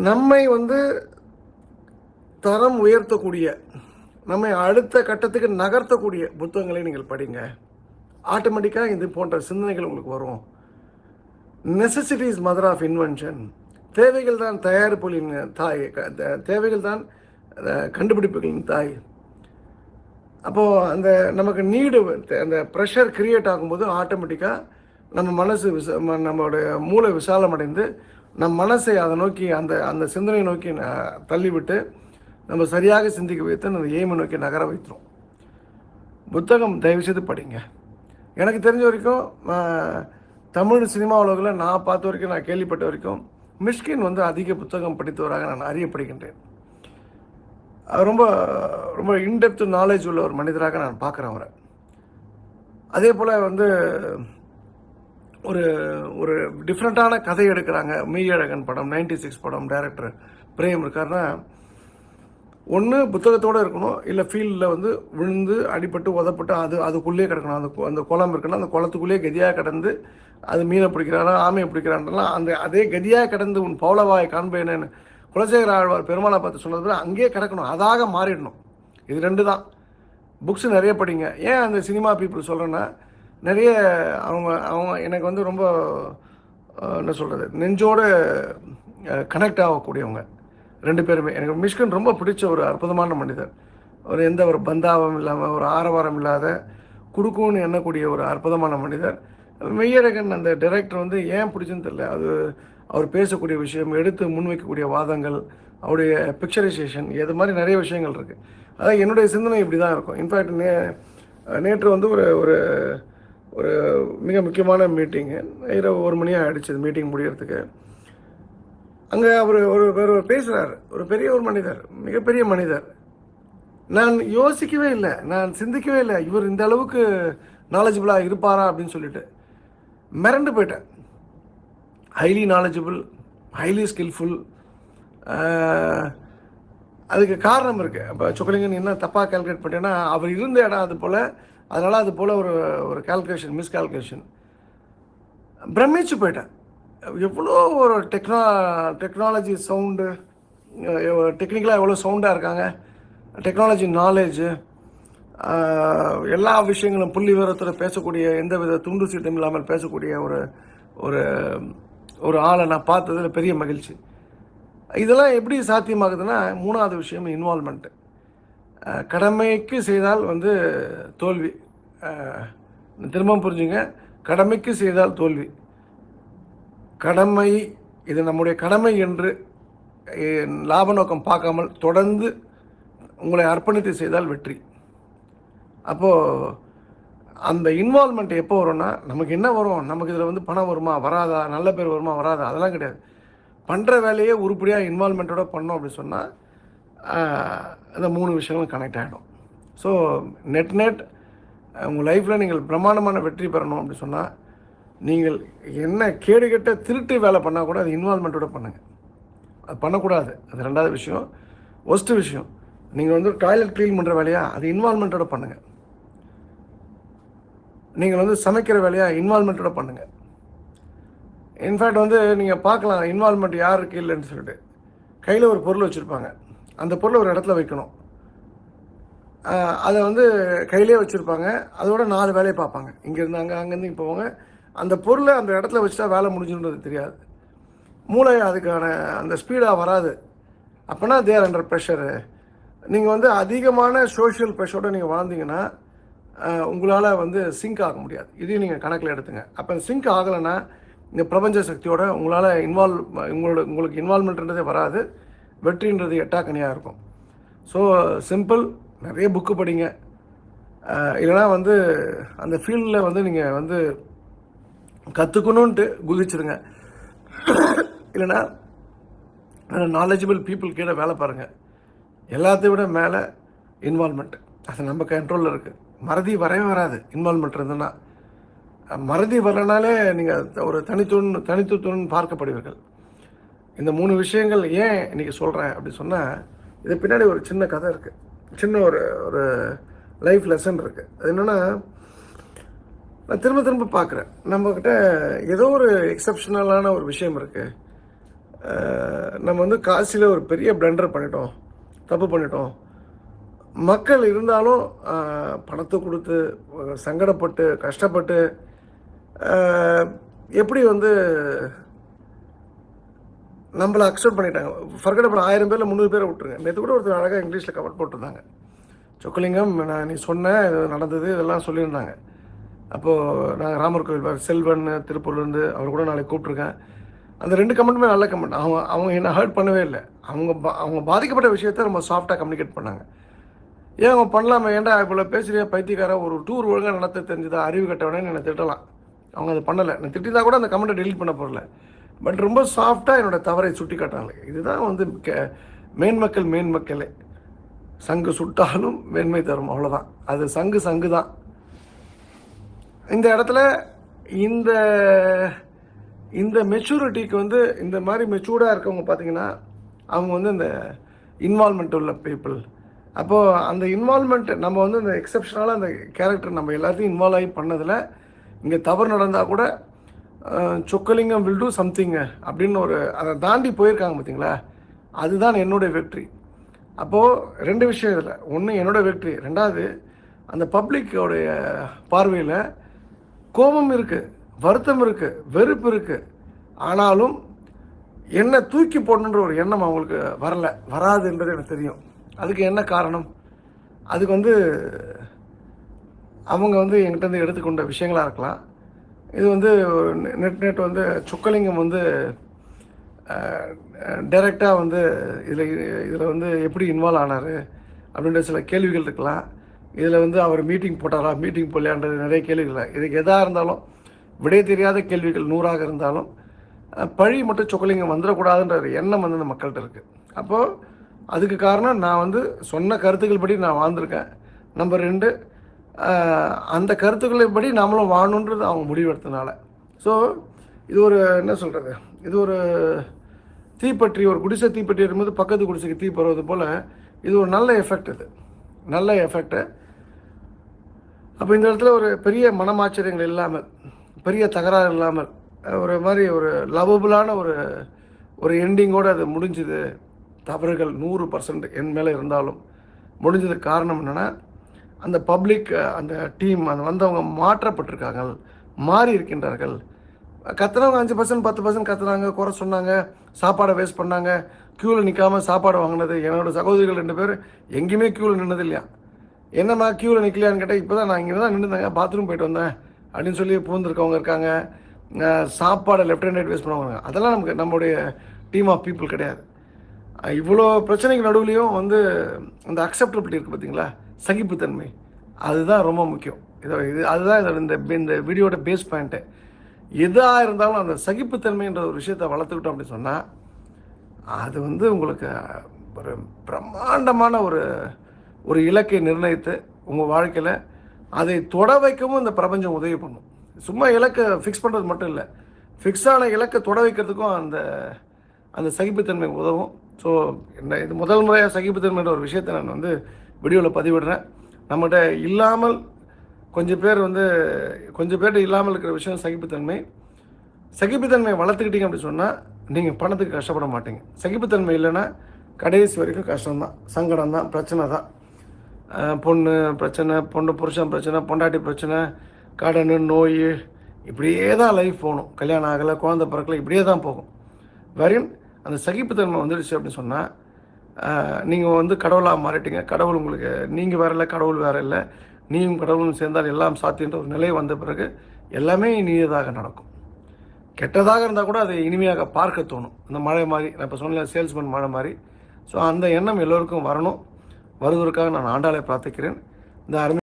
நம்மை தரம் உயர்த்தக்கூடிய, நம்மை அடுத்த கட்டத்துக்கு நகர்த்தக்கூடிய புத்தகங்களை நீங்கள் படிங்க. ஆட்டோமேட்டிக்காக இது போன்ற சிந்தனைகள் உங்களுக்கு வரும். Necessity is mother of invention. தேவைகள் தான் தயாரிப்புகளின் தாய், தேவைகள் தான் கண்டுபிடிப்புகளின் தாய். அப்போது அந்த நமக்கு நீடு, அந்த ப்ரெஷர் கிரியேட் ஆகும்போது ஆட்டோமேட்டிக்காக நம்ம மனசு நம்மளுடைய மூளை விசாலமடைந்து நம் மனசை அதை நோக்கி அந்த அந்த சிந்தனையை நோக்கி தள்ளிவிட்டு நம்ம சரியாக சிந்திக்க வைத்து அந்த எய்மை நோக்கி நகர வைத்துரும். புத்தகம் தயவுசெய்து படிங்க. எனக்கு தெரிஞ்ச வரைக்கும் தமிழ் சினிமா உலகில் நான் பார்த்த வரைக்கும், நான் கேள்விப்பட்ட வரைக்கும் மிஷ்கின் அதிக புத்தகம் படித்தவராக நான் அறியப்படுகின்றேன். ரொம்ப ரொம்ப இன்டெப்த் நாலேஜ் உள்ள ஒரு மனிதராக நான் பார்க்குறேன் அவரை. அதே போல் ஒரு ஒரு டிஃப்ரெண்ட்டான கதை எடுக்கிறாங்க. மெய்யழகன் படம், 96 படம், டைரக்டர் பிரேம் இருக்காருன்னா, ஒன்று புத்தகத்தோடு இருக்கணும், இல்லை ஃபீல்டில் விழுந்து அடிபட்டு உதப்பட்டு அதுக்குள்ளேயே கிடக்கணும். அந்த குளம் இருக்குன்னா அந்த குளத்துக்குள்ளேயே கதியாக கடந்து அது மீனை பிடிக்கிறாரா ஆமையை பிடிக்கிறான்றலாம் அதே கதியாக கடந்து உன் பௌளவாயை காண்பேனேன்னு குலசேகர ஆழ்வார் பெருமாளை பார்த்து சொன்னது அங்கேயே கிடக்கணும், அதாக மாறிடணும். இது ரெண்டு தான். புக்ஸ் நிறைய படிங்க. ஏன் அந்த சினிமா பீப்புள் சொல்கிறேன்னா, நிறைய அவங்க எனக்கு ரொம்ப என்ன சொல்கிறது, நெஞ்சோடு கனெக்ட் ஆகக்கூடியவங்க ரெண்டு பேருமே. எனக்கு மிஷ்கின் ரொம்ப பிடிச்ச ஒரு அற்புதமான மனிதர். எந்த ஒரு பந்தாவம் இல்லாமல், ஒரு ஆரவாரம் இல்லாத, குடுக்கும்னு எண்ணக்கூடிய ஒரு அற்புதமான மனிதர். மெய்யழகன் அந்த டைரக்டர் ஏன் பிடிச்சுன்னு தெரியல. அவர் பேசக்கூடிய விஷயம், எடுத்து முன்வைக்கக்கூடிய வாதங்கள், அவருடைய பிக்சரைசேஷன், இது மாதிரி நிறைய விஷயங்கள் இருக்குது. அதான் என்னுடைய சிந்தனை இப்படி தான் இருக்கும். இன்ஃபேக்ட் நேற்று ஒரு ஒரு ஒரு மிக முக்கியமான மீட்டிங்கு, இரவு 1 மணி ஆகிடுச்சு மீட்டிங் முடியறதுக்கு. அங்கே அவர் பேசுகிறார். ஒரு பெரிய ஒரு மனிதர், மிகப்பெரிய மனிதர். நான் யோசிக்கவே இல்லை, நான் சிந்திக்கவே இல்லை இவர் இந்த அளவுக்கு நாலேஜபிளாக இருப்பாரா அப்படின்னு சொல்லிட்டு மிரண்டு போயிட்டேன். Highly knowledgeable, highly skilful. அதுக்கு காரணம் இருக்குது. இப்போ சொக்கலிங்கன் என்ன தப்பாக கால்குலேட் பண்ணிட்டேன்னா, அவர் இருந்த இடம் அது போல், அதனால் அது போல் ஒரு கால்குலேஷன், மிஸ்கால்குலேஷன். பிரமிச்சு போயிட்டேன். எவ்வளோ ஒரு டெக்னாலஜி சவுண்டு, டெக்னிக்கலாக எவ்வளோ சவுண்டாக இருக்காங்க, டெக்னாலஜி நாலேஜு, எல்லா விஷயங்களும் புள்ளி விவரத்தில் பேசக்கூடிய, எந்த வித துண்டு சீட்டம் இல்லாமல் பேசக்கூடிய ஒரு ஒரு ஆளை நான் பார்த்ததில் பெரிய மகிழ்ச்சி. இதெல்லாம் எப்படி சாத்தியமாகுதுன்னா, மூணாவது விஷயம் இன்வால்மெண்ட்டு. கடமைக்கு செய்தால் தோல்வி. திரும்ப புரிஞ்சுங்க, கடமைக்கு செய்தால் தோல்வி. கடமை, இது நம்முடைய கடமை என்று லாப நோக்கம் பார்க்காமல் தொடர்ந்து உங்களை அர்ப்பணித்து செய்தால் வெற்றி. அப்போது அந்த இன்வால்மெண்ட் எப்போ வரும்னா, நமக்கு என்ன வரும், நமக்கு இதில் பணம் வருமா வராதா, நல்ல பேர் வருமா வராதா, அதெல்லாம் கிடையாது. பண்ணுற வேலையே உருப்படியாக இன்வால்மெண்ட்டோட பண்ணோம் அப்படின்னு சொன்னால் இந்த 3 விஷயங்களும் கனெக்ட் ஆகிடும். ஸோ நெட் உங்கள் லைஃப்பில் நீங்கள் பிரமாண்டமான வெற்றி பெறணும் அப்படின்னு சொன்னால், நீங்கள் என்ன கேடுகட்ட திருட்டு வேலை பண்ணால் கூட அது இன்வால்மெண்ட்டோட பண்ணுங்கள். அது பண்ணக்கூடாது. அது ரெண்டாவது விஷயம். ஒஸ்ட்டு விஷயம், நீங்கள் டாய்லெட் க்ளீன் பண்ணுற வேலையா, அது இன்வால்மெண்ட்டோட பண்ணுங்கள். நீங்கள் சமைக்கிற வேலையா, இன்வால்மெண்ட்டோட பண்ணுங்கள். இன்ஃபேக்ட் நீங்கள் பார்க்கலாம், இன்வால்மெண்ட் யாருக்கு இல்லைன்னு சொல்லிட்டு. கையில் ஒரு பொருள் வச்சுருப்பாங்க, அந்த பொருளை ஒரு இடத்துல வைக்கணும். அதை கையிலே வச்சுருப்பாங்க, அதோட 4 வேலையை பார்ப்பாங்க. இங்கேருந்து அங்கேருந்து இங்கே போவாங்க. அந்த பொருளை அந்த இடத்துல வச்சுட்டா வேலை முடிஞ்சுன்றது தெரியாது. மூளை அதுக்கான அந்த ஸ்பீடாக வராது. அப்போனா தேர் அண்டர் ப்ரெஷரு. நீங்கள் அதிகமான சோஷியல் ப்ரெஷரோட நீங்கள் வாழ்ந்தீங்கன்னா உங்களால் சிங்க் ஆக முடியாது. இதையும் நீங்கள் கணக்கில் எடுத்துங்க. அப்போ சிங்க் ஆகலைன்னா இந்த பிரபஞ்ச சக்தியோட உங்களால் உங்களுக்கு இன்வால்மெண்ட்ன்றதே வராது. வெற்றின்றது எட்டாக்கனியாக இருக்கும். ஸோ சிம்பிள், நிறைய புக்கு படிங்க. இல்லைனா அந்த ஃபீல்டில் நீங்கள் கற்றுக்கணுன்ட்டு குதிச்சிருங்க. இல்லைனா நாலேஜபிள் பீப்புள் கீழே வேலை பாருங்கள். எல்லாத்தையும் விட மேலே இன்வால்மெண்ட், அது நம்ம கண்ட்ரோலில் இருக்குது. மறதி வரவே வராது. இன்வால்மெண்ட் இருந்ததுன்னா, மறதி வரலனாலே நீங்கள் ஒரு தனித்துவத்துடன் பார்க்கப்படுவீர்கள். இந்த 3 விஷயங்கள் ஏன் இன்றைக்கி சொல்கிறேன் அப்படின்னு சொன்னால், இது பின்னாடி ஒரு சின்ன கதை இருக்குது, சின்ன ஒரு லைஃப் லெசன் இருக்குது. அது என்னென்னா, நான் திரும்ப பார்க்குறேன், நம்மக்கிட்ட ஏதோ ஒரு எக்ஸப்ஷனலான ஒரு விஷயம் இருக்குது. நம்ம வந்து காசியில் ஒரு பெரிய பிளண்டர் பண்ணிட்டோம், தப்பு பண்ணிட்டோம். மக்கள் இருந்தாலும் பணத்தை கொடுத்து சங்கடப்பட்டு கஷ்டப்பட்டு எப்படி வந்து நம்மளை அக்செப்ட் பண்ணிட்டாங்க. ஃபர்கட் பண்ண 1000 பேரில் 300 பேரை விட்டுருங்க. நேற்று கூட ஒருத்தர் அழகாக இங்கிலீஷில் கமெண்ட் போட்டிருந்தாங்க. சொக்கலிங்கம் நீ சொன்ன இது நடந்தது இதெல்லாம் சொல்லியிருந்தாங்க. அப்போது நாங்கள் ராமர் கோவில் செல்வன் திருப்பூர்லேருந்து அவர் கூட நாளைக்கு கூப்பிட்ருக்கேன். அந்த 2 கமெண்ட்டுமே நல்ல கமெண்ட். அவங்க என்னை ஹர்ட் பண்ணவே இல்லை. அவங்க பாதிக்கப்பட்ட விஷயத்த ரொம்ப சாஃப்டாக கம்யூனிகேட் பண்ணாங்க. ஏன் அவங்க பண்ணலாமா? ஏன்டா இவ்வளோ பேசுகிறியா பைத்தியக்கார, ஒரு டூர் ஒழுங்காக நடத்த தெரிஞ்சுதா, அறிவு கட்டவனேன்னு என்னை திட்டலாம். அவங்க அதை பண்ணலை. நான் திட்டினா கூட அந்த கமெண்ட்டை டெலிட் பண்ண போகல. பட் ரொம்ப சாஃப்டாக என்னோடய தவறை சுட்டி காட்டினாங்க. இதுதான் வந்து மேன்மக்களே. சங்கு சுட்டாலும் மேன்மை தரும், அவ்வளோதான். அது சங்கு தான். இந்த இடத்துல இந்த இந்த மெச்சூரிட்டிக்கு வந்து இந்த மாதிரி மெச்சூர்டாக இருக்கவங்க பார்த்தீங்கன்னா அவங்க வந்து இந்த இன்வால்மெண்ட் உள்ள பீப்புள். அப்போது அந்த இன்வால்மெண்ட் நம்ம வந்து இந்த எக்ஸப்ஷனலாக அந்த கேரக்டர் நம்ம எல்லாத்தையும் இன்வால்வ் ஆகி பண்ணதில் இங்கே தவறு நடந்தால் கூட சொக்கலிங்கம் வில் டூ சம்திங் அப்படின்னு அதை தாண்டி போயிருக்காங்க பார்த்தீங்களா, அதுதான் என்னுடைய வெற்றி. அப்போது 2 விஷயம் இதில். ஒன்று என்னோடய வெற்றி, 2வது அந்த பப்ளிக்கோடைய பார்வையில் கோபம் இருக்குது, வருத்தம் இருக்குது, வெறுப்பு இருக்குது. ஆனாலும் என்னை தூக்கி போடணுன்ற ஒரு எண்ணம் அவங்களுக்கு வராதுன்றது எனக்கு தெரியும். அதுக்கு என்ன காரணம்? அதுக்கு வந்து அவங்க வந்து என்கிட்ட எடுத்துக்கொண்ட விஷயங்களாக இருக்கலாம். இது வந்து நெட் வந்து சொக்கலிங்கம் வந்து டைரெக்டாக வந்து இதில் வந்து எப்படி இன்வால்வ் ஆனார் அப்படின்ற சில கேள்விகள் இருக்கலாம். இதில் வந்து அவர் மீட்டிங் போட்டாரா, மீட்டிங் போடலையான்றது நிறைய கேள்விகள். இதுக்கு எதாக இருந்தாலும் விடை தெரியாத கேள்விகள் 100ஆக இருந்தாலும் பழி மட்டும் சொக்கலிங்கம் வந்துடக்கூடாதுன்ற எண்ணம் வந்து அந்த மக்கள்கிட்ட இருக்குது. அப்போது அதுக்கு காரணம் நான் வந்து சொன்ன கருத்துக்கள் படி நான் வாழ்ந்திருக்கேன். நம்பர் 2, அந்த கருத்துக்களை படி நாமளும் வாழணுன்றது அவங்க முடிவெடுத்தனால. ஸோ இது ஒரு என்ன சொல்கிறது, இது ஒரு தீப்பற்றி, ஒரு குடிசை தீப்பற்றி இருக்கும்போது பக்கத்து குடிசைக்கு தீ பரவது போல் இது ஒரு நல்ல எஃபெக்ட். இது நல்ல எஃபெக்டு. அப்போ இந்த இடத்துல ஒரு பெரிய மனமாச்சரியங்கள் இல்லாமல், பெரிய தகராறு இல்லாமல், ஒரு மாதிரி ஒரு லவபுளான ஒரு எண்டிங்கோடு அது முடிஞ்சுது. தவறுகள் 100% என் மேலே இருந்தாலும் முடிஞ்சதுக்கு காரணம் என்னென்னா அந்த பப்ளிக், அந்த டீம், அந்த வந்தவங்க மாற்றப்பட்டிருக்காங்க, மாறி இருக்கின்றார்கள். கத்துனவங்க 5% 10% கத்துனாங்க, குறை சொன்னாங்க, சாப்பாடை வேஸ்ட் பண்ணாங்க, க்யூவில் நிற்காமல் சாப்பாடு வாங்கினது. என்னோடய சகோதரிகள் 2 பேர் எங்கேயுமே க்யூவில் நின்னது இல்லையா. என்னம்மா க்யூவில் நிற்கலையான்னு கேட்டால், இப்போ தான் நான் இங்கே தான் நின்றுந்தாங்க, பாத்ரூம் போயிட்டு வந்தேன் அப்படின்னு சொல்லி பூந்துருக்கவங்க இருக்காங்க. சாப்பாடை லெஃப்ட் அண்ட் ரைட் வேஸ்ட் பண்ணுவாங்க. அதெல்லாம் நம்மளுடைய டீம் ஆஃப் பீப்புள் கிடையாது. இவ்வளோ பிரச்சனைக்கு நடுவுலையும் வந்து அந்த அக்செப்டபிலிட்டி இருக்குது பார்த்தீங்களா, சகிப்புத்தன்மை, அதுதான் ரொம்ப முக்கியம். அதுதான் இந்த வீடியோட பேஸ் பாயிண்ட்டு. எதாக இருந்தாலும் அந்த சகிப்புத்தன்மைன்ற ஒரு விஷயத்தை வளர்த்துக்கிட்டோம் அப்படின்னு சொன்னால் அது வந்து உங்களுக்கு ஒரு பிரம்மாண்டமான ஒரு இலக்கை நிர்ணயித்து உங்கள் வாழ்க்கையில் அதை தொட வைக்கவும் இந்த பிரபஞ்சம் உதவி பண்ணும். சும்மா இலக்கை ஃபிக்ஸ் பண்ணுறது மட்டும் இல்லை, ஃபிக்ஸான இலக்கை தொட வைக்கிறதுக்கும் அந்த சகிப்புத்தன்மை உதவும். ஸோ இது முதல் முறையாக சகிப்புத்தன்மைன்ற ஒரு விஷயத்தை நான் வந்து வீடியோவில் பதிவிடுறேன். நம்மகிட்ட இல்லாமல் கொஞ்சம் பேர்கிட்ட இல்லாமல் இருக்கிற விஷயம் சகிப்புத்தன்மையை வளர்த்துக்கிட்டீங்க அப்படின்னு சொன்னால் நீங்கள் பணத்துக்கு கஷ்டப்பட மாட்டீங்க. சகிப்புத்தன்மை இல்லைன்னா கடைசி வரைக்கும் கஷ்டம்தான், சங்கடம் தான், பிரச்சனை தான். பொண்ணு பிரச்சனை, புருஷன் பிரச்சனை, பொண்டாட்டி பிரச்சனை, கடன், நோய், இப்படியே தான் லைஃப் போகணும். கல்யாணம் ஆகலை, குழந்தை பிறக்கலை, இப்படியே தான் போகும். வரையும் அந்த சகிப்புத்தன்மை வந்துடுச்சு அப்படின்னு சொன்னால் நீங்கள் வந்து கடவுளாக மாறிட்டீங்க. கடவுள் உங்களுக்கு, நீங்கள் வேறு இல்லை, கடவுள் வேறு இல்லை, நீயும் கடவுளும் சேர்ந்தால் எல்லாம் சாத்தியன்ற ஒரு நிலை வந்த பிறகு எல்லாமே இனியதாக நடக்கும். கெட்டதாக இருந்தால் கூட அதை இனிமையாக பார்க்க தோணும். இந்த மழை மாதிரி, நான் இப்போ சொன்ன சேல்ஸ்மேன் மழை மாதிரி. ஸோ அந்த எண்ணம் எல்லோருக்கும் வரணும். வருவதற்காக நான் ஆண்டாளை பிரார்த்திக்கிறேன். இந்த அருமை